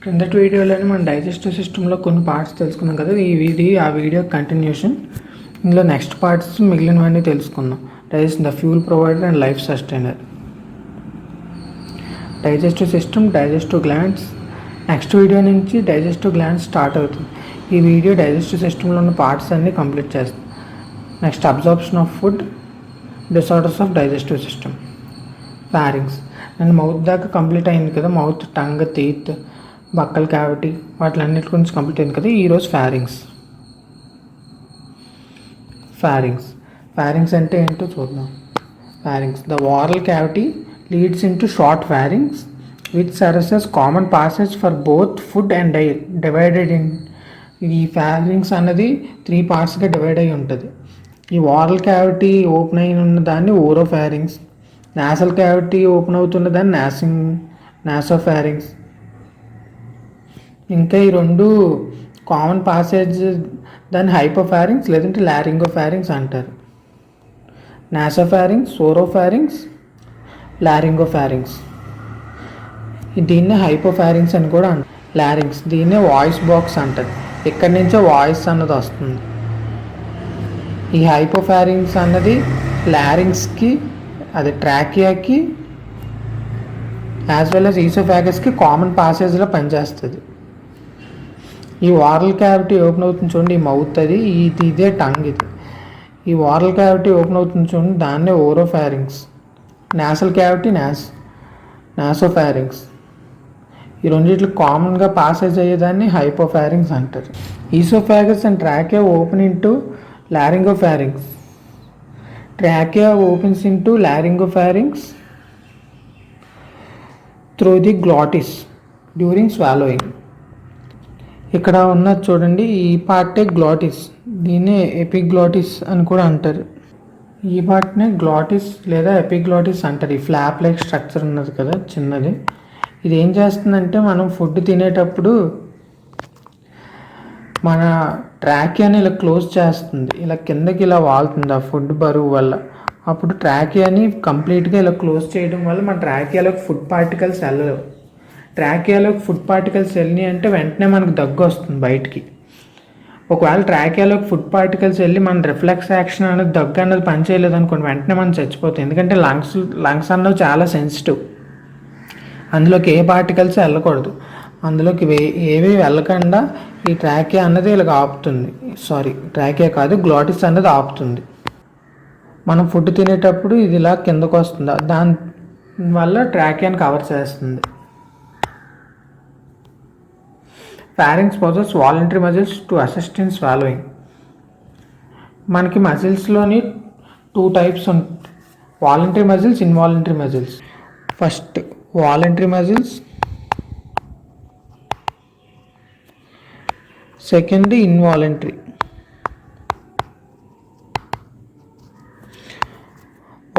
క్రిందటి వీడియోలోనే మనం డైజెస్టివ్ సిస్టంలో కొన్ని పార్ట్స్ తెలుసుకున్నాం కదా. ఆ వీడియో కంటిన్యూషన్. ఇందులో నెక్స్ట్ పార్ట్స్ మిగిలినవన్నీ తెలుసుకుందాం. The fuel provider and life sustainer. Digestive system, digestive glands. Next video నుంచి డైజెస్టివ్ గ్లాండ్స్ స్టార్ట్ అవుతుంది. ఈ వీడియో డైజెస్టివ్ సిస్టంలో ఉన్న పార్ట్స్ అన్నీ కంప్లీట్ చేస్తుంది. Next absorption of food, disorders of digestive system. Pharynx and mouth దాకా కంప్లీట్ అయింది కదా. Mouth, tongue, teeth, buccal cavity వాటిలన్నిటి గురించి కంప్లీట్ అయింది కదా. ఈరోజు ఫ్యారింగ్స్ అంటే ఏంటో చూద్దాం. The oral cavity leads into short pharynx which serves as common passage for both food and air. Divided in ఈ ఫ్యారింగ్స్ అన్నది 3 పార్ట్స్గా డివైడ్ అయి ఉంటుంది. ఈ ఓరల్ క్యావిటీ ఓపెన్ అయి ఉన్న దాన్ని ఓరోఫారింగ్స్, నాసల్ క్యావిటీ ఓపెన్ అవుతున్న దాన్ని నాసోఫారింగ్స్. ఇంకా ఈ రెండు కామన్ పాసేజ్ దాన్ని హైపోఫారింగ్స్ లేదంటే లారింగోఫారింగ్స్ అంటారు. Nasopharynx, oropharynx, laryngopharynx. దీన్నే హైపోఫారింగ్స్ అని కూడా అంటారు. లారింగ్స్ దీన్నే వాయిస్ బాక్స్ అంటారు. ఇక్కడి నుంచే వాయిస్ అన్నది వస్తుంది. ఈ హైపోఫారింగ్స్ అన్నది లారింగ్స్కి, అది ట్రాకియాకి యాజ్ వెల్ యాజ్ ఈసోఫాగస్కి కామన్ పాసేజ్లో పనిచేస్తుంది. ఈ ఓరల్ క్యావిటీ ఓపెన్ అవుతుంది చూడండి, ఈ మౌత్ అది, ఇదే టంగ్. ఈ ఓరల్ క్యావిటీ ఓపెన్ అవుతుంది చూడండి, దాన్నే ఓరోఫారింగ్స్. Nasal cavity nasopharynx. ఈ రెండిట్లు కామన్గా పాసేజ్ అయ్యేదాన్ని హైపోఫారింగ్స్ అంటారు. Oesophagus and trachea open into laryngopharynx. Trachea opens into laryngopharynx through the glottis during swallowing. ఇక్కడ ఉన్నది చూడండి, ఈ పార్టే గ్లాటిస్. దీన్నే ఎపిగ్లాటిస్ అని కూడా అంటారు. ఈ పార్ట్నే గ్లాటిస్ లేదా ఎపిగ్లాటిస్ అంటారు. ఈ ఫ్లాప్ లైక్ స్ట్రక్చర్ ఉన్నది కదా, చిన్నది. ఇది ఏం చేస్తుందంటే, మనం ఫుడ్ తినేటప్పుడు మన ట్రాకియాని ఇలా క్లోజ్ చేస్తుంది. ఇలా కిందకి ఇలా వాళ్తుంది ఆ ఫుడ్ బరువు వల్ల. అప్పుడు ట్రాకియాని కంప్లీట్గా ఇలా క్లోజ్ చేయడం వల్ల మన ట్రాకియాలోకి ఫుడ్ పార్టికల్స్ వెళ్ళలేవు. ట్రాకియాలోకి ఫుడ్ పార్టికల్స్ వెళ్ళినాయి అంటే వెంటనే మనకు దగ్గు వస్తుంది బయటికి. ఒకవేళ ట్రాకియాలోకి ఫుడ్ పార్టికల్స్ వెళ్ళి మన రిఫ్లెక్స్ యాక్షన్ అనేది, దగ్గు అనేది పనిచేయలేదు అనుకోండి, వెంటనే మనం చచ్చిపోతాం. ఎందుకంటే లంగ్స్ అన్నవి చాలా సెన్సిటివ్. అందులోకి ఏ పార్టికల్స్ వెళ్ళకూడదు. అందులోకి ఏవి వెళ్ళకుండా ఈ ట్రాకియా అన్నది ఇలా ఆపుతుంది. ట్రాకియా కాదు, గ్లాటిస్ అన్నది ఆపుతుంది. మనం ఫుడ్ తినేటప్పుడు ఇది ఇలా కిందకు వస్తుంది, దానివల్ల ట్రాకియాని కవర్ చేస్తుంది. Pharynx possess voluntary muscles to assist in swallowing. మనకి మజిల్స్లోని 2 టైప్స్ ఉంటాయి, voluntary muscles, involuntary muscles. First voluntary muscles, second involuntary.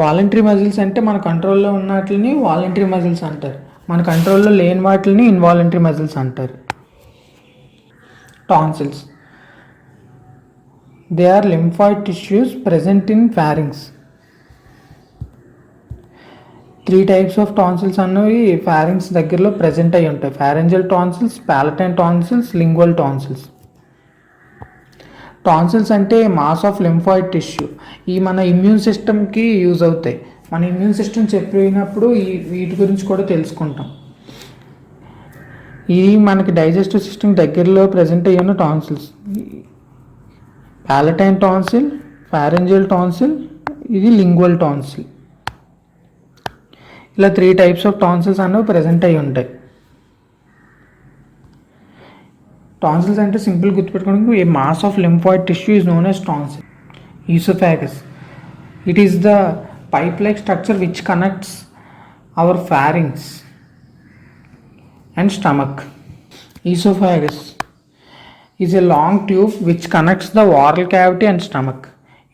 Voluntary muscles అంటే మన కంట్రోల్లో ఉన్న వాటిని వాలంటరీ మజిల్స్ అంటారు. మన కంట్రోల్లో లేని వాటిని ఇన్వాలంటరీ మజిల్స్ అంటారు. Tonsils. They are lymphoid tissues present in pharynx. 3 types of tonsils అన్నవి pharynx దగ్గరలో ప్రెజెంట్ అయి ఉంటాయి. pharyngeal tonsils, palatine tonsils, lingual tonsils. Tonsils అంటే మాస్ ఆఫ్ లింఫాయిడ్ టిష్యూ. ఈ మన ఇమ్యూన్ సిస్టమ్కి యూజ్ అవుతాయి. మన ఇమ్యూన్ సిస్టమ్ చెప్పినప్పుడు వీటి గురించి కూడా తెలుసుకుంటాం. ఇది మనకి డైజెస్టివ్ సిస్టమ్ దగ్గరలో ప్రజెంట్ అయ్యిన tonsils. Palatine tonsil, pharyngeal tonsil, ఇది లింగ్వల్ టాన్సిల్. ఇలా 3 టైప్స్ ఆఫ్ టాన్సిల్స్ అనేవి ప్రజెంట్ అయ్యి ఉంటాయి. టాన్సిల్స్ అంటే సింపుల్ గుర్తుపెట్టుకోవడానికి, a mass of lymphoid tissue is known as tonsil. Oesophagus, it is the pipe like structure which connects our pharynx and stomach. Esophagus is a long tube which connects the oral cavity and stomach.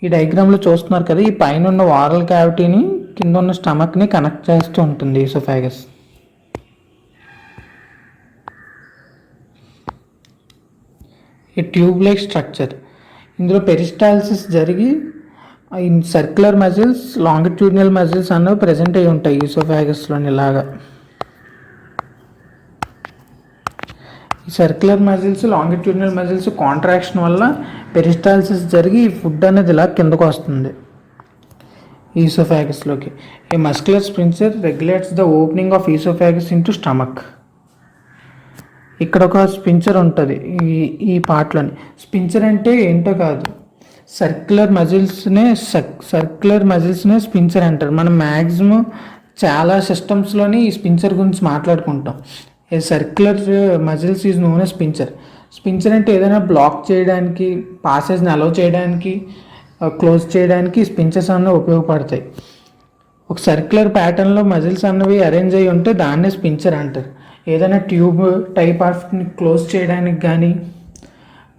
ఈ డయాగ్రామ్లో చూస్తున్నారు కదా, ఈ పైన ఉన్న oral క్యావిటీని, కింద ఉన్న స్టమక్ని connect చేస్తూ ఉంటుంది ఈసోఫాగస్. ఈ ట్యూబ్ లైక్ స్ట్రక్చర్. ఇందులో పెరిస్టాల్సిస్ జరిగి సర్క్యులర్ మజిల్స్, లాంగిట్యూడినల్ మజిల్స్ అన్నవి ప్రెజెంట్ అయి ఉంటాయి ఈసోఫాగస్లోని. ఇలాగా ఈ circular muscles longitudinal muscles contraction వల్ల పెరిస్టాల్సిస్ జరిగి ఈ ఫుడ్ అనేది ఇలా కిందకు వస్తుంది ఈసోఫాగస్లోకి. A muscular sphincter regulates the opening of oesophagus into stomach. ఇక్కడ ఒక స్పించర్ ఉంటుంది ఈ పార్ట్లోని. స్పించర్ అంటే ఏంటో కాదు, సర్క్యులర్ మజిల్స్నే స్పించర్ అంటారు. మనం మ్యాక్సిమం చాలా సిస్టమ్స్లోని ఈ స్పించర్ గురించి మాట్లాడుకుంటాం. A circular muscles is known as sphincter. Sphincter అంటే ఏదైనా బ్లాక్ చేయడానికి, పాసేజ్ని అలౌ చేయడానికి, క్లోజ్ చేయడానికి స్పించర్స్ అన్నవి ఉపయోగపడతాయి. ఒక సర్క్యులర్ ప్యాటర్న్లో మజిల్స్ అన్నవి అరేంజ్ అయ్యి ఉంటే దాన్నే స్పించర్ అంటారు. ఏదైనా ట్యూబ్ టైప్ ఆఫ్ని క్లోజ్ చేయడానికి కానీ.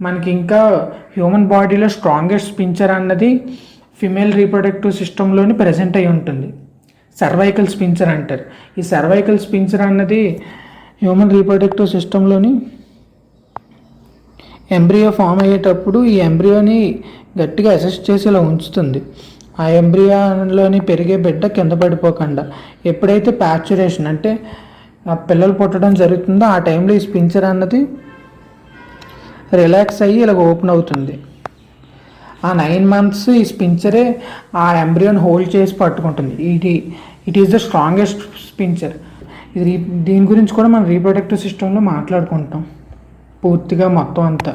మనకి ఇంకా హ్యూమన్ బాడీలో స్ట్రాంగెస్ట్ స్పించర్ అన్నది ఫిమేల్ రీప్రొడక్టివ్ సిస్టంలోని ప్రజెంట్ అయి ఉంటుంది, సర్వైకల్ స్పించర్ అంటారు. ఈ సర్వైకల్ స్పించర్ అన్నది హ్యూమన్ రీప్రొడక్టివ్ సిస్టంలోని ఎంబ్రియో ఫామ్ అయ్యేటప్పుడు ఈ ఎంబ్రియోని గట్టిగా అసెస్ట్ చేసి ఇలా ఉంచుతుంది. ఆ ఎంబ్రియోలోని పెరిగే బిడ్డ కింద పడిపోకుండా. ఎప్పుడైతే ప్యాచురేషన్ అంటే పిల్లలు పుట్టడం జరుగుతుందో ఆ టైంలో ఈ స్పించర్ అన్నది రిలాక్స్ అయ్యి ఇలా ఓపెన్ అవుతుంది. ఆ 9 months ఈ స్పించరే ఆ ఎంబ్రియోని హోల్డ్ చేసి పట్టుకుంటుంది. It is the strongest sphincter. దీని గురించి కూడా మనం రీప్రొడక్టివ్ సిస్టంలో మాట్లాడుకుంటాం పూర్తిగా మొత్తం అంతా.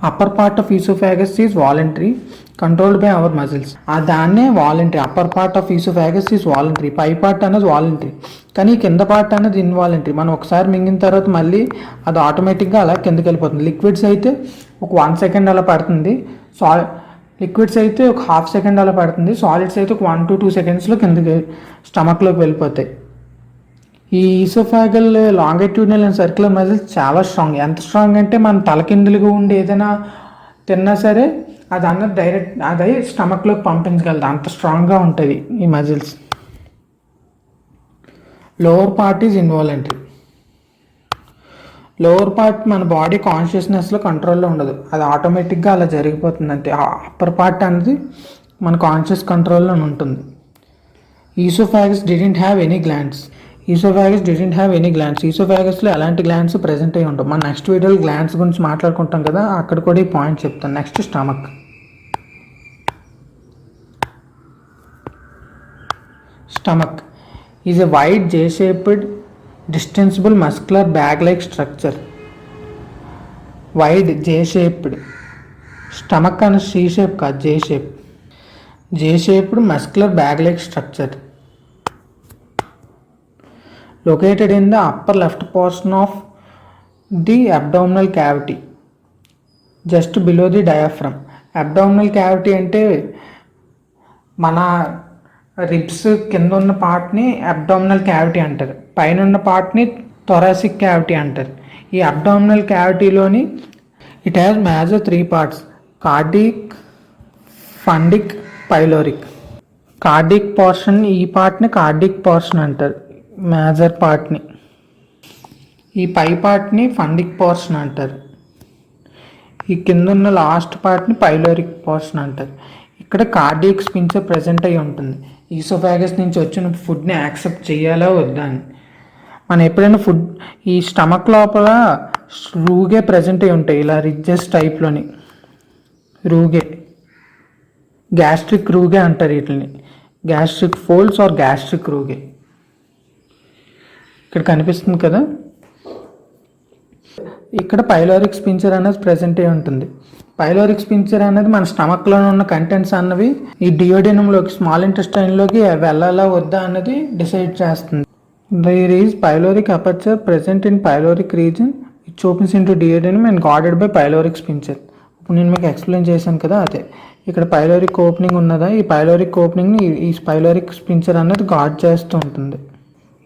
Upper part of oesophagus is voluntary, controlled by our muscles. దాన్నే voluntary. Upper part of oesophagus is voluntary, పై పార్ట్ అనేది వాలంటరీ. కానీ కింద పార్ట్ అనేది ఇన్వాలంటరీ. మనం ఒకసారి మింగిన తర్వాత మళ్ళీ అది ఆటోమేటిక్గా అలా కిందకి వెళ్ళిపోతుంది. లిక్విడ్స్ అయితే ఒక 1 second అలా పడుతుంది, లిక్విడ్స్ అయితే ఒక 1/2 second అలా పడుతుంది, సాలిడ్స్ అయితే ఒక 1 to 2 secondsలో కిందకి స్టమక్లోకి వెళ్ళిపోతాయి. ఈ oesophageal longitudinal and circular muscles చాలా స్ట్రాంగ్. ఎంత స్ట్రాంగ్ అంటే మనం తలకిందులుగా ఉండి ఏదైనా తిన్నా సరే అది అన్నది డైరెక్ట్ అది స్టమక్లోకి పంపించగలదు, అంత స్ట్రాంగ్గా ఉంటుంది ఈ muscles. Lower part is involuntary. Lower part మన బాడీ కాన్షియస్నెస్లో కంట్రోల్లో ఉండదు, అది ఆటోమేటిక్గా అలా జరిగిపోతుంది అంతే. అప్పర్ పార్ట్ అనేది మన కాన్షియస్ కంట్రోల్లో ఉంటుంది. Oesophagus didn't have any glands. ఈసోఫాగస్లో ఎలాంటి గ్లాండ్స్ ప్రెజెంట్ అయ్యి ఉంటాం. మన నెక్స్ట్ వీడియోలో గ్లాండ్స్ గురించి మాట్లాడుకుంటాం కదా, అక్కడ కూడా ఈ పాయింట్ చెప్తాను. Next stomach is a wide J-shaped distensible muscular bag like structure. Wide J-shaped. Stomach అనే C shape కాదు, J-shaped muscular bag like structure located in the upper left portion of the abdominal cavity just below the diaphragm. Abdominal cavity అంటే మన ribs కింద ఉన్న పార్ట్ని abdominal cavity అంటారు, పైన ఉన్న పార్ట్ని థొరాసిక్ క్యావిటీ అంటారు. ఈ అబ్డామినల్ క్యావిటీలోని it has major 3 parts: cardiac, fundic, pyloric. Cardiac portion, ఈ పార్ట్ని కార్డిక్ పోర్షన్ అంటారు, మేజర్ పార్ట్ని. ఈ పై పార్ట్ని ఫండిక్ పోర్షన్ అంటారు. ఈ కింద ఉన్న లాస్ట్ పార్ట్ని పైలోరిక్ పోర్షన్ అంటారు. ఇక్కడ కార్డియక్ స్పించర్ ప్రెజెంట్ అయి ఉంటుంది. ఈసోఫాగస్ నుంచి వచ్చిన ఫుడ్ని యాక్సెప్ట్ చేయాలా వద్దా అని. మనం ఎప్పుడైనా ఫుడ్ ఈ స్టమక్ లోపల రూగే ప్రెజెంట్ అయి ఉంటాయి, ఇలా రిడ్జెస్ టైప్లోని రూగే, గ్యాస్ట్రిక్ రూగే అంటారు వీటిని. Gastric folds are gastric rugae. ఇక్కడ కనిపిస్తుంది కదా, ఇక్కడ పైలోరిక్ స్పించర్ అనేది ప్రెజెంట్ అయి ఉంటుంది. పైలోరిక్ స్పించర్ అనేది మన స్టమక్లో ఉన్న కంటెంట్స్ అన్నవి ఈ డియోడెనంలోకి, స్మాల్ ఇంటెస్టైన్లోకి వెళ్ళాలా వద్దా అన్నది డిసైడ్ చేస్తుంది. There is pyloric aperture present in pyloric region, it's opens into duodenum and guarded by pyloric sphincter. ఇప్పుడు నేను మీకు ఎక్స్ప్లెయిన్ చేశాను కదా, అదే ఇక్కడ పైలోరిక్ ఓపెనింగ్ ఉన్నదా, ఈ పైలోరిక్ ఓపెనింగ్ని ఈ పైలోరిక్ స్పించర్ అనేది గార్డ్ చేస్తూ ఉంటుంది.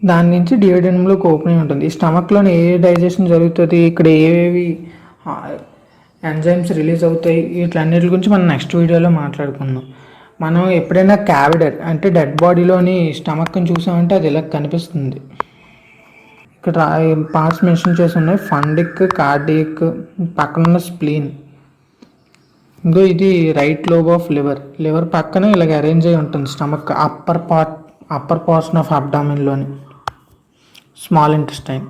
దాని నుంచి డియోడెనంలోకి ఓపెనింగ్ ఉంటుంది. ఈ స్టమక్లోని ఏ డైజెషన్ జరుగుతుంది, ఇక్కడ ఏవేవి ఎంజైమ్స్ రిలీజ్ అవుతాయి, వీటన్నిటి గురించి మనం నెక్స్ట్ వీడియోలో మాట్లాడుకుందాం. మనం ఎప్పుడైనా క్యావిడర్ అంటే డెడ్ బాడీలోని స్టమక్ని చూసామంటే అది ఇలా కనిపిస్తుంది. ఇక్కడ పార్ట్స్ మెన్షన్ చేసి ఉన్నాయి, ఫండిక్, కార్డియక్, పక్కన స్ప్లీన్. ఇంకో ఇది రైట్ లోబ్ ఆఫ్ లివర్ పక్కన ఇలాగ అరేంజ్ అయి ఉంటుంది స్టమక్ అప్పర్ పోర్షన్ ఆఫ్ అబ్డామిన్లోని small intestine.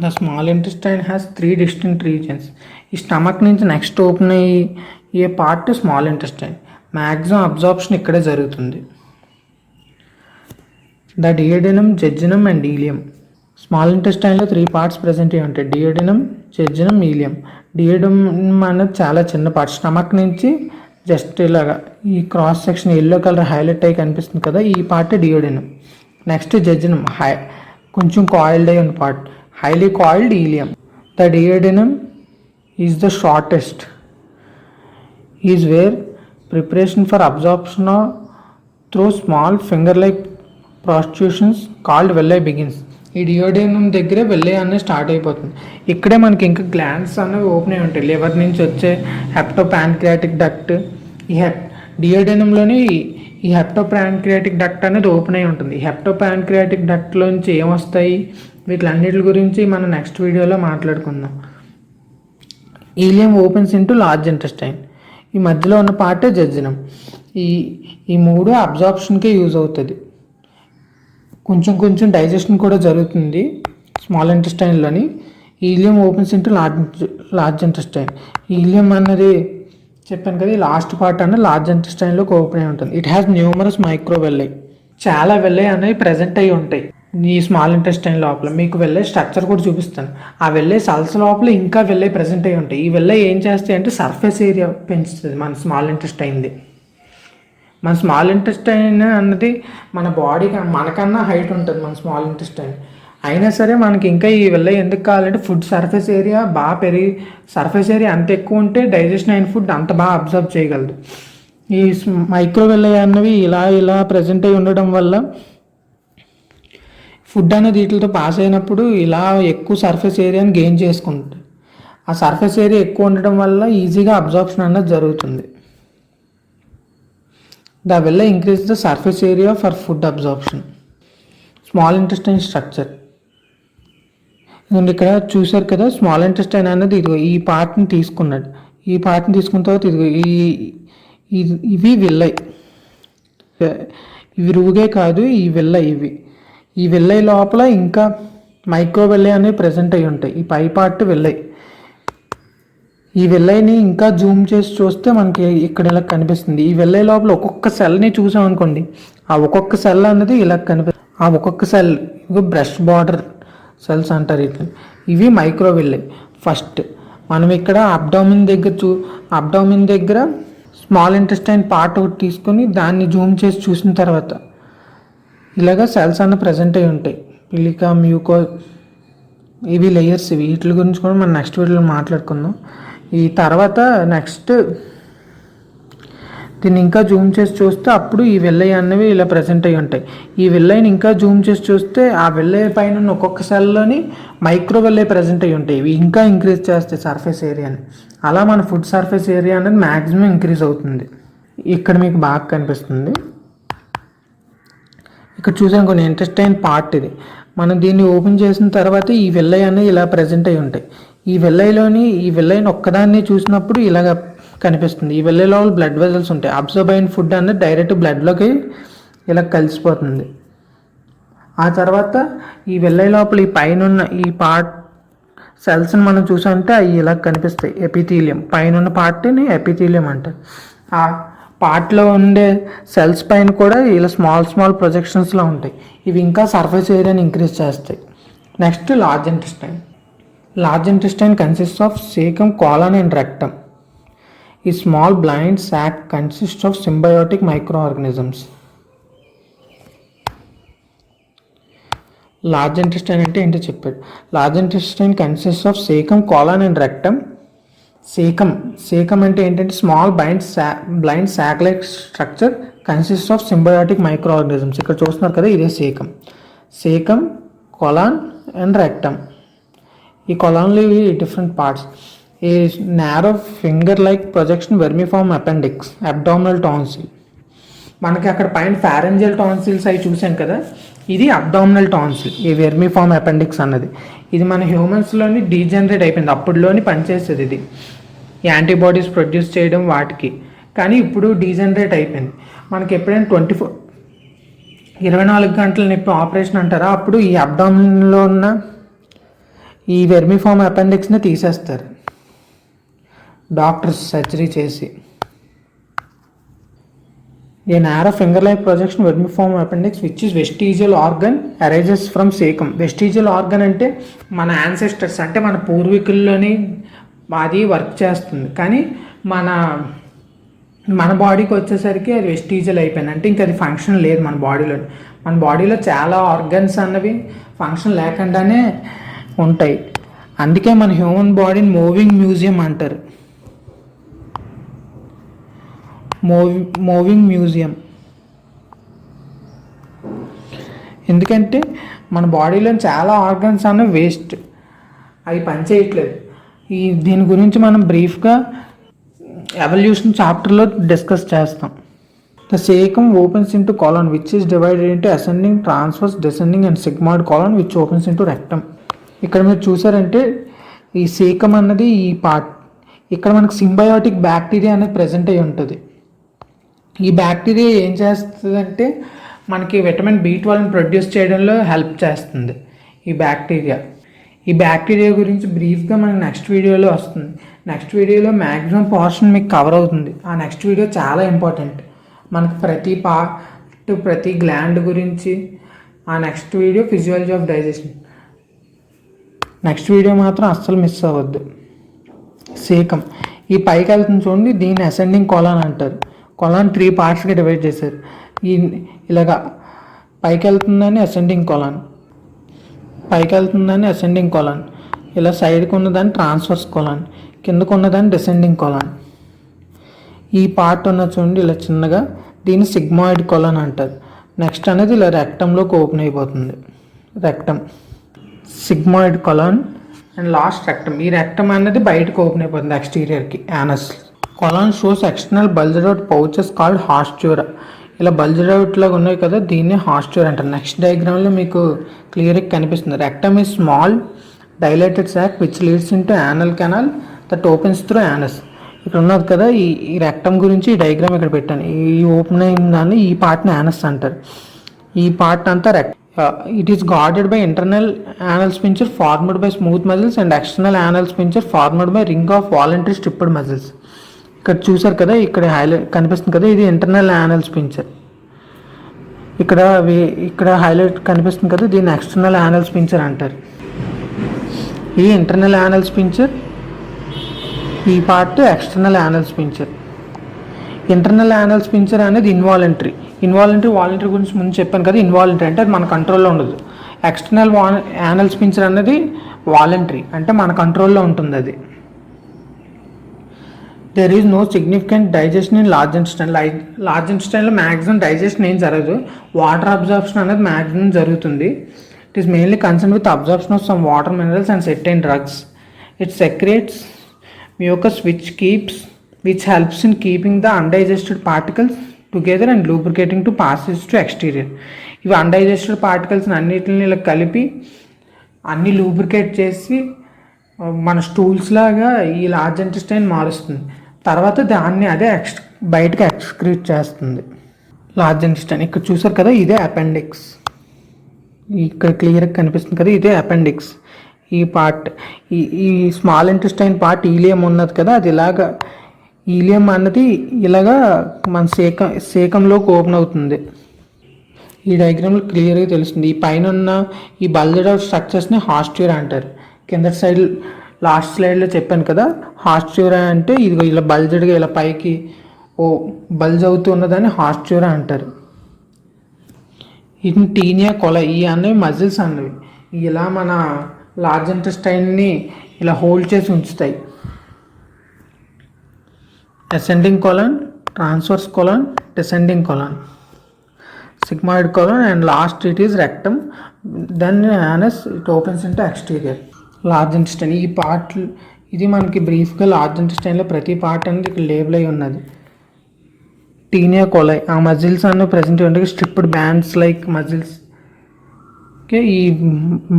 The small intestine has 3 distinct regions. ఈ స్టమక్ నుంచి నెక్స్ట్ ఓపెన్ అయ్యే part small intestine. Maximum absorption ఇక్కడే జరుగుతుంది. The duodenum, jejunum and ileum. Small ఇంటెస్టైన్లో 3 పార్ట్స్ ప్రజెంట్ అయ్యి ఉంటాయి: డియోడెనమ్, జెజ్జినమ్, ఈలియం. డియోడెనమ్ అనేది చాలా చిన్న పార్ట్. స్టమక్ నుంచి జస్ట్ ఇలాగా ఈ cross section yellow colour highlight అయ్యి కనిపిస్తుంది కదా, ఈ పార్ట్ డియోడెనమ్. నెక్స్ట్ జెజ్జినమ్, కొంచెం కాయిల్డ్ అయి ఉన్న part, highly coiled ileum. The duodenum is the shortest, is where preparation for absorption through small finger like protrusions called villi begins. ఈ డియోడెనమ్ దగ్గరే వెల్లై అనేది స్టార్ట్ అయిపోతుంది. ఇక్కడే మనకి ఇంకా గ్లాండ్స్ అనేవి ఓపెన్ అయి ఉంటాయి. లివర్ నుంచి వచ్చే హెప్టోపాన్క్రియాటిక్ డక్ట్, ఈ డియోడెనమ్లోని ఈ హెప్టోపాన్క్రియాటిక్ డక్ట్ అనేది ఓపెన్ అయి ఉంటుంది. ఈ హెప్టోపాన్క్రియాటిక్ డక్ట్లోంచి ఏమొస్తాయి, వీటిలన్నిటి గురించి మనం నెక్స్ట్ వీడియోలో మాట్లాడుకుందాం. Ileum opens into large intestine. ఈ మధ్యలో ఉన్న పార్టే జెజ్జినమ్. ఈ మూడు అబ్జార్ప్షన్కే యూజ్ అవుతుంది. కొంచెం డైజెషన్ కూడా జరుగుతుంది స్మాల్ ఇంటెస్టైన్లోని. Ileum opens into large intestine. Ileum అన్నది చెప్పాను కదా, ఈ లాస్ట్ పార్ట్ అన్నది లార్జ్ ఇంటెస్టైన్లోకి ఓపెన్ అయి ఉంటుంది. It has numerous micro villi. చాలా వెల్లై అనేవి ప్రజెంట్ అయి ఉంటాయి ఈ స్మాల్ ఇంటెస్టైన్ లోపల. మీకు వెల్లై స్ట్రక్చర్ కూడా చూపిస్తాను. ఆ వెల్లై సల్స్ లోపల ఇంకా వెల్లై ప్రజెంట్ అయి ఉంటాయి. ఈ వెల్లై ఏం చేస్తాయి అంటే సర్ఫేస్ ఏరియా పెంచుతుంది మన స్మాల్ ఇంటెస్టైన్ది. మన స్మాల్ ఇంటెస్టైన్ అన్నది మన బాడీకి మనకన్నా హైట్ ఉంటుంది మన స్మాల్ ఇంటెస్టైన్. అయినా సరే మనకి ఇంకా ఈ వెల్లై ఎందుకు కావాలంటే ఫుడ్ సర్ఫేస్ ఏరియా బాగా పెరిగి, సర్ఫేస్ ఏరియా అంత ఎక్కువ ఉంటే డైజెషన్ అయిన ఫుడ్ అంత బాగా అబ్జర్వ్ చేయగలదు. ఈ మైక్రో వెల్లై అన్నవి ఇలా ప్రజెంట్ అయి ఉండడం వల్ల ఫుడ్ అనేది వీటితో పాస్ అయినప్పుడు ఇలా ఎక్కువ సర్ఫేస్ ఏరియాని గెయిన్ చేసుకుంటుంది. ఆ సర్ఫేస్ ఏరియా ఎక్కువ ఉండడం వల్ల ఈజీగా అబ్జార్ప్షన్ అన్నది జరుగుతుంది. The villi increase the surface area for food absorption. Small intestine structure ఇక్కడ చూసారు కదా, స్మాల్ ఇంటెస్టైన్ అనేది ఇదిగో ఈ పార్ట్ని తీసుకున్నాడు. ఈ పార్ట్ని తీసుకున్న తర్వాత ఇదిగో ఇవి వెల్లై. ఇవి రూగే కాదు, ఈ వెల్లై. ఈ వెల్లై లోపల ఇంకా మైక్రో వెల్లై అనేవి ప్రజెంట్ అయి ఉంటాయి. ఈ పై పార్ట్ వెల్లై. ఈ వెల్లైని ఇంకా జూమ్ చేసి చూస్తే మనకి ఇక్కడ ఇలా కనిపిస్తుంది. ఈ వెల్లై లోపల ఒక్కొక్క సెల్ని చూసాం అనుకోండి, ఆ ఒక్కొక్క సెల్ అనేది ఇలా కనిపిస్తుంది. ఆ ఒక్కొక్క సెల్ ఇవి బ్రష్ బార్డర్ సెల్స్ అంటారు. ఇవి మైక్రో వెల్లై. ఫస్ట్ మనం ఇక్కడ అబ్డామిన్ దగ్గర స్మాల్ ఇంటెస్టైన్ పార్ట్ ఒకటి తీసుకొని దాన్ని జూమ్ చేసి చూసిన తర్వాత ఇలాగ సెల్స్ అన్న ప్రజెంట్ అయి ఉంటాయి. పిలికా, మ్యూకో, ఇవి లేయర్స్. వీటి గురించి కూడా మనం నెక్స్ట్ వీడియోలో మాట్లాడుకుందాం. ఈ తర్వాత నెక్స్ట్ దీన్ని ఇంకా జూమ్ చేసి చూస్తే అప్పుడు ఈ వెల్లై అన్నవి ఇలా ప్రజెంట్ అయి ఉంటాయి. ఈ వెల్లైని ఇంకా జూమ్ చేసి చూస్తే ఆ వెల్లై పైన ఉన్న ఒక్కొక్క సెల్లోని మైక్రో వెల్లై ప్రజెంట్ అయి ఉంటాయి. ఇవి ఇంకా ఇంక్రీజ్ చేస్తాయి సర్ఫేస్ ఏరియాని. అలా మన ఫుడ్ సర్ఫేస్ ఏరియా అనేది మ్యాక్సిమం ఇంక్రీజ్ అవుతుంది. ఇక్కడ మీకు బాగా కనిపిస్తుంది. ఇక్కడ చూసాను కొన్ని ఇంటెస్టైన్ పార్ట్ ఇది. మనం దీన్ని ఓపెన్ చేసిన తర్వాత ఈ వెల్లై అనేది ఇలా ప్రజెంట్ అయి ఉంటాయి. ఈ వెల్లైని ఒక్కదాన్ని చూసినప్పుడు ఇలాగ కనిపిస్తుంది. ఈ వెల్లై లోపల బ్లడ్ వెజల్స్ ఉంటాయి. అబ్జర్బ్ అయిన ఫుడ్ అనేది డైరెక్ట్ బ్లడ్లోకి ఇలా కలిసిపోతుంది. ఆ తర్వాత ఈ వెల్లై లోపల ఈ పైన ఉన్న ఈ పార్ట్ సెల్స్ని మనం చూసామంటే అవి ఇలా కనిపిస్తాయి. ఎపిథీలియం పైన ఉన్న పార్ట్ని ఎపిథీలియం అంటారు. ఆ పార్ట్లో ఉండే సెల్స్ పైన కూడా ఇలా స్మాల్ ప్రొజెక్షన్స్లో ఉంటాయి. ఇవి ఇంకా సర్ఫేస్ ఏరియాని ఇంక్రీజ్ చేస్తాయి. Next large intestine. Large intestine consists of caecum, colon and rectum. ఈ small blind sac consist of symbiotic micro organisms. Large intestine అంటే ఏంటో చెప్పాడు. Large intestine consist of caecum, colon and rectum. Caecum అంటే ఏంటంటే small blind sac like structure consist of symbiotic micro organisms. ఇక్కడ చూస్తున్నారు కదా, ఇదే సీకమ్, కోలాన్ అండ్ రెక్టమ్. ఈ కొలాన్లో ఇవి డిఫరెంట్ పార్ట్స్. ఈ narrow finger like projection vermiform appendix, abdominal tonsil. మనకి అక్కడ పైన ఫారెంజియల్ టాన్సిల్స్ అవి చూసాం కదా, ఇది అబ్డామినల్ టాన్సిల్. ఈ వెర్మిఫార్మ్ అపెండిక్స్ అన్నది ఇది మన హ్యూమన్స్లోని డీజనరేట్ అయిపోయింది. అప్పుడులోని పనిచేసేది ఇది, యాంటీబాడీస్ ప్రొడ్యూస్ చేయడం వాటికి. కానీ ఇప్పుడు డీజనరేట్ అయిపోయింది. మనకి ఎప్పుడైనా 24 గంటల నొప్పి ఆపరేషన్ అంటారా, అప్పుడు ఈ అబ్డామిన్లో ఉన్న ఈ వెర్మిఫామ్ అపెండిక్స్ని తీసేస్తారు డాక్టర్స్ సర్జరీ చేసి. A narrow finger-like projection vermiform appendix which is vestigial organ arises from cecum. Vestigial organ అంటే మన యాన్సెస్టర్స్ అంటే మన పూర్వీకుల్లోని అది వర్క్ చేస్తుంది, కానీ మన బాడీకి వచ్చేసరికి అది వెస్టిజియల్ అయిపోయింది. అంటే ఇంకా అది ఫంక్షన్ లేదు మన బాడీలో చాలా ఆర్గన్స్ అన్నవి ఫంక్షన్ లేకుండానే ఉంటాయి. అందుకే మన హ్యూమన్ బాడీని మూవింగ్ మ్యూజియం అంటారు. మూవింగ్ మ్యూజియం ఎందుకంటే మన బాడీలో చాలా ఆర్గన్స్ అన్నవి వేస్ట్, అవి పనిచేయట్లేదు. దీని గురించి మనం బ్రీఫ్గా ఎవల్యూషన్ చాప్టర్లో డిస్కస్ చేస్తాం. The caecum opens into colon which is divided into ascending, transverse, descending and sigmoid colon which opens into rectum. ఇక్కడ మీరు చూసారంటే ఈ సేకమ్ అన్నది ఈ పార్ట్, ఇక్కడ మనకు సింబయోటిక్ బ్యాక్టీరియా అనేది ప్రజెంట్ అయి ఉంటుంది. ఈ బ్యాక్టీరియా ఏం చేస్తుందంటే మనకి విటమిన్ B12 ప్రొడ్యూస్ చేయడంలో హెల్ప్ చేస్తుంది ఈ బ్యాక్టీరియా గురించి బ్రీఫ్గా మనకి నెక్స్ట్ వీడియోలో వస్తుంది. నెక్స్ట్ వీడియోలో మ్యాక్సిమం పోర్షన్ మీకు కవర్ అవుతుంది. ఆ నెక్స్ట్ వీడియో చాలా ఇంపార్టెంట్, మనకు ప్రతి పార్ట్ ప్రతి గ్లాండ్ గురించి. ఆ next video physiology of digestion. Next video మాత్రం అస్సలు మిస్ అవ్వద్దు. సేకం ఈ పైకి వెళ్తుంది చూడండి, దీన్ని అసెండింగ్ కొలాన్ అంటారు. కొలాన్ 3 పార్ట్స్గా డివైడ్ చేశారు. ఇలాగా పైకి వెళ్తుందని అసెండింగ్ కొలాన్, ఇలా సైడ్కి ఉన్నదాన్ని ట్రాన్స్వర్స్ కొలాన్, కిందకు ఉన్నదాన్ని డిసెండింగ్ కొలాన్. ఈ పార్ట్ ఉన్న చూడండి ఇలా చిన్నగా, దీన్ని సిగ్మాయిడ్ కొలాన్ అంటారు. నెక్స్ట్ అనేది ఇలా రెక్టంలోకి ఓపెన్ అయిపోతుంది, rectum, sigmoid colon and last rectum. ఈ రెక్టమ్ అనేది బయటకు ఓపెన్ అయిపోతుంది ఎక్స్టీరియర్కి, anus. Colon shows external bulged out pouches called haustra. ఇలా బల్జ్డ్ అవుట్ లాగా ఉన్నాయి కదా, దీన్ని హాస్ట్యూరా అంటారు. నెక్స్ట్ డయాగ్రామ్లో మీకు క్లియర్గా కనిపిస్తుంది. Rectum is small dilated sac which leads into anal canal that opens through anus. ఇక్కడ ఉన్నది కదా, ఈ రెక్టమ్ గురించి ఈ డయాగ్రామ్ ఇక్కడ పెట్టాను. ఈ ఓపెన్ అయిన దాన్ని ఈ పార్ట్ని యానస్ అంటారు. ఈ పార్ట్ అంతా it is guarded by internal anal sphincter formed by smooth muscles and external anal sphincter formed by ring of voluntary striped muscles. ఇక్కడ చూసారు కదా, ఇక్కడ హైలైట్ కనిపిస్తుంది కదా, ఇది ఇంటర్నల్ యానల్ స్పించర్. ఇక్కడ హైలైట్ కనిపిస్తుంది కదా, దీన్ని ఎక్స్టర్నల్ యానల్ స్పించర్ అంటారు. ఈ ఇంటర్నల్ యానల్ స్పించర్, ఈ part external anal sphincter. Internal anal sphincter అనేది ఇన్వాలంటరీ, వాలంటరీ గురించి ముందు చెప్పాను కదా. ఇన్వాలంటరీ అంటే అది మన కంట్రోల్లో ఉండదు. ఎక్స్టర్నల్ యానల్ స్పించర్ అనేది వాలంటరీ, అంటే మన కంట్రోల్లో ఉంటుంది అది. There is no significant digestion in large ఇంటెస్టైన్లో మ్యాక్సిమం డైజెషన్ ఏం జరగదు. వాటర్ అబ్జార్ప్షన్ అనేది మ్యాక్సిమం జరుగుతుంది. It is mainly concern with absorption of some water minerals and certain drugs. It secretes mucus which helps in keeping the undigested particles together and lubricating to passage to exterior. ఇవి undigested పార్టికల్స్ని అన్నిటిని ఇలా కలిపి అన్ని lubricate చేసి మన stools లాగా ఈ large intestine మారుస్తుంది. తర్వాత దాన్ని అదే బయటకు ఎక్స్క్రీట్ చేస్తుంది లార్జ్ ఇంటెస్టైన్. ఇక్కడ చూసారు కదా, ఇదే అపెండిక్స్. ఇక్కడ క్లియర్గా కనిపిస్తుంది కదా, ఇదే అపెండిక్స్. ఈ పార్ట్, ఈ స్మాల్ ఇంటెస్టైన్ పార్ట్ ఈలియం ఉన్నది కదా, అది ఇలాగా, ఈలియం అన్నది ఇలాగా మన సేకంలోకి ఓపెన్ అవుతుంది. ఈ డయాగ్రామ్లో క్లియర్గా తెలుస్తుంది. ఈ పైన ఉన్న ఈ బల్జ్డ్ అవుట్ స్ట్రక్చర్స్ని హాస్ట్యూరా అంటారు. కింద సైడ్ లాస్ట్ స్లైడ్లో చెప్పాను కదా, హాస్ట్యూరా అంటే ఇది ఇలా బల్జ్డ్గా ఇలా పైకి బల్జ్ అవుతూ ఉన్నదాన్ని హాస్ట్యూరా అంటారు. ఇది టీనియా కొలా, ఈ అన్నవి మజిల్స్ అన్నవి ఇలా మన లార్జ్ ఇంటెస్టైన్ని ఇలా హోల్డ్ చేసి ఉంచుతాయి. Ascending colon, transverse colon, descending colon, sigmoid colon and last it is rectum, then anus, it opens into exterior. Large intestine ఈ పార్ట్, ఇది మనకి బ్రీఫ్గా లార్జ్ ఇంటెస్టైన్లో ప్రతి పార్ట్ అనేది ఇక్కడ లేబుల్ అయి ఉన్నది. టీనియా కొలై, ఆ మజిల్స్ అన్నీ ప్రెసెంట్ ఉంటాయి, stripped bands like muscles. Okay, ఈ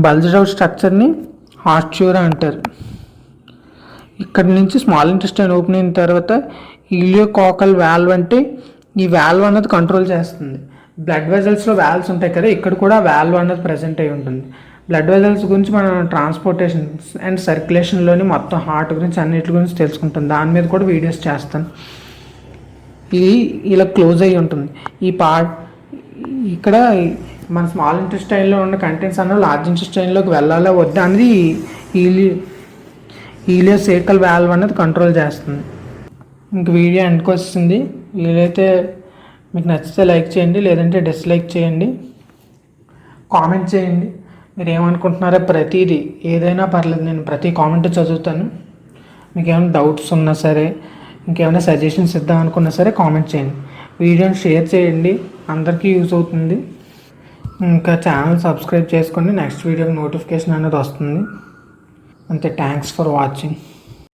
బల్జ్డ్ అవుట్ స్ట్రక్చర్ని హాస్ట్యూరా అంటారు. ఇక్కడ నుంచి స్మాల్ ఇంటెస్టైన్ ఓపెన్ అయిన తర్వాత ఇలియోకాకల్ వాల్వ్ అంటే ఈ వాల్వ్ అన్నది కంట్రోల్ చేస్తుంది. బ్లడ్ వెజల్స్లో వాల్వ్స్ ఉంటాయి కదా, ఇక్కడ కూడా వాల్వ్ అన్నది ప్రజెంట్ అయి ఉంటుంది. బ్లడ్ వెజల్స్ గురించి మనం ట్రాన్స్పోర్టేషన్ అండ్ సర్క్యులేషన్లోని మొత్తం హార్ట్ గురించి అన్నిటి గురించి తెలుసుకుంటాం. దాని మీద కూడా వీడియోస్ చేస్తాను. ఇది ఇలా క్లోజ్ అయ్యి ఉంటుంది. ఈ పార్ట్ ఇక్కడ మన స్మాల్ ఇంటెస్టైన్లో ఉన్న కంటెంట్స్ అన్న లార్జ్ ఇంటెస్టైన్లోకి వెళ్ళాలా వద్దా అనేది ఈలియోసేకల్ వాల్వ్ అనేది కంట్రోల్ చేస్తుంది. ఇంక వీడియో ఎండ్కి వస్తుంది. వీలైతే మీకు నచ్చితే లైక్ చేయండి, లేదంటే డిస్లైక్ చేయండి, కామెంట్ చేయండి. మీరు ఏమనుకుంటున్నారో ప్రతిదీ ఏదైనా పర్లేదు, నేను ప్రతి కామెంట్ చదువుతాను. మీకు ఏమైనా డౌట్స్ ఉన్నా సరే, ఇంకేమైనా సజెషన్స్ ఇద్దాం అనుకున్నా సరే కామెంట్ చేయండి. వీడియోని షేర్ చేయండి, అందరికీ యూజ్ అవుతుంది. ఇంకా ఛానల్ సబ్స్క్రైబ్ చేసుకోండి, నెక్స్ట్ వీడియోకి నోటిఫికేషన్ అనేది వస్తుంది. అంతే. Thanks for watching.